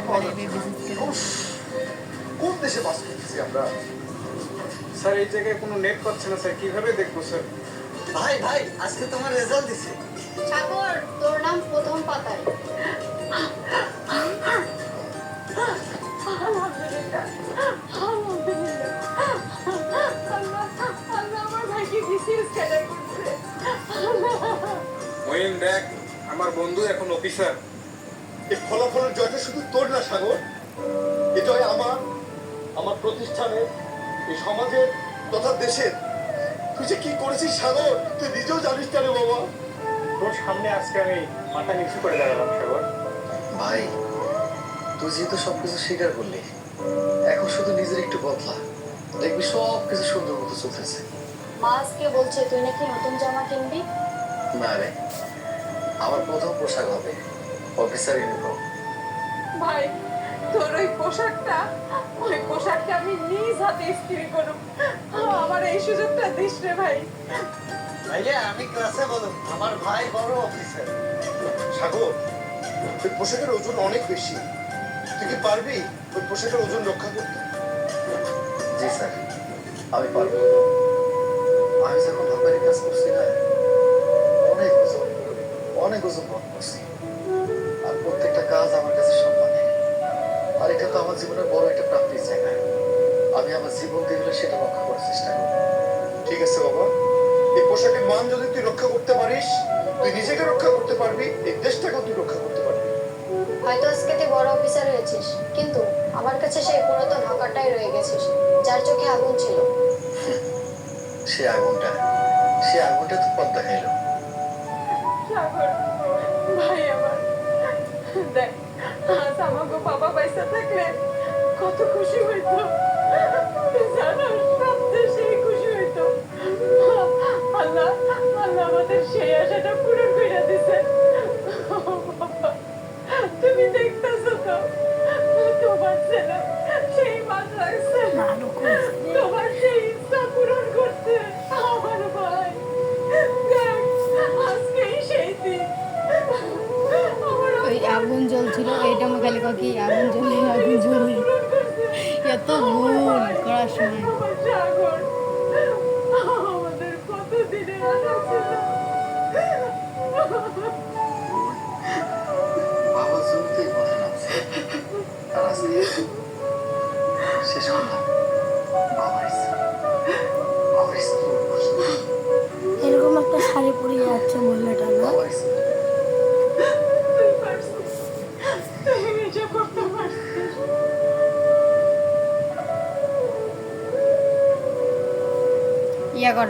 Sir পাওয়া মানে যাচ্ছে না। বিজনেস উফ, কোন দেশে বাস করতেছি আমরা? স্যার এই জায়গায় কোনো নেট পাচ্ছে না স্যার, কিভাবে দেখবো স্যার? ভাই ভাই আজকে তোমার রেজাল্ট দিছে। সাগর, তোর নাম প্রথম পাতায়। আলহামদুলিল্লাহ, আলহামদুলিল্লাহ। আল্লাহ, আল্লাহ আমার ভাইকে বিসিএস ক্যাডার করছে। ওয়েন দেখ, আমার বন্ধু এখন অফিসার। এই ফলাফলের জয়টা শুধু তোর না সাগর, এটা আমার প্রতিষ্ঠানের, এই সমাজের তথা দেশের। তুই যে কি করেছিস সাগর, তুই নিজেও জানিস না রে বাবা। তোর সামনে আজকে আমি মাথা নিচু করে দাঁড়ালাম সাগর। ভাই তুই যেহেতু সবকিছু স্বীকার করলি, এখন শুধু নিজের একটু বদলা, দেখবি সব কিছু সুন্দর মতো চলতেছে। মা আজকে বলছে তুই নাকি নতুন জামা কিনবি। না রে, আমার প্রথম পোশাক হবে অফিসার ইউনিফর্ম। ভাই, তোর ওই পোশাকটা আমি নিজ হাতে ইস্ত্রি করব। আমার এই সুযোগটা দিস রে ভাই। ভাইয়া আমি ক্লাসে বলো, আমার ভাই বড় অফিসার। সাগর, ওই পোশাকের ওজন অনেক বেশি, তুই কি পারবি ওই পোশাকের ওজন রক্ষা করতে? জি স্যার, আমি পারবো। আমি যখন হকারি কাজ করছি না, অনেক ওজন বহন করছি, আর প্রত্যেকটা কাজ আমার কাছে সম্মানের। আর এটা তো আমার জীবনের বড় একটা প্রাপ্তির জায়গা। আমি আমার জীবন দিয়ে হলে সেটা রক্ষা করার চেষ্টা করবো। ঠিক আছে বাবা, এই পোশাকের মান যদি তুই রক্ষা করতে পারিস, তুই নিজেকে রক্ষা করতে পারবি, এই দেশটাকেও তুই রক্ষা করতে পারবি। হয়তো আজকে তুই বড় অফিসার হয়েছিস, কিন্তু আমার কাছে সেই পুরাতন হকারটাই রয়ে গেছিস, যার চোখে আগুন ছিল। সে আগুনটা তো পদ্মা খাইল। সাগর, ভাই আমার, দেখ আজ আমাকে বাবা পয়সা থাকলে কত খুশি হইতো। তুই জানোস, সবচেয়ে সেই খুশি হইতো। আল্লাহ, আল্লাহ আমাদের সেই আশাটা পূরণ করে দিছে। বাবা, তুমি দেখতেছো তো, তোমার ছেলে সেই মান রাখছে, তোমার সেই ইচ্ছা পূরণ করছে। আমার ভাই, দেখ আজকেই সেই দিন। ওই আগুন জ্বলছিল, এইটা আমার খালি কি আগুন জ্বলে এত ভুল করার সময়। আমার সাগর, আমাদের কত দিনের আশা ছিল। বাবা জমিতেই কথা নামছে, আর আজকে শেষ করলাম বাবার ইচ্ছা। এরকম একটা শাড়ি পরে যাচ্ছে মহিলাটা না? বাবার ইচ্ছা। তুই পারছিস, তুই নিজে করতে পারছিস। ইয়া কর।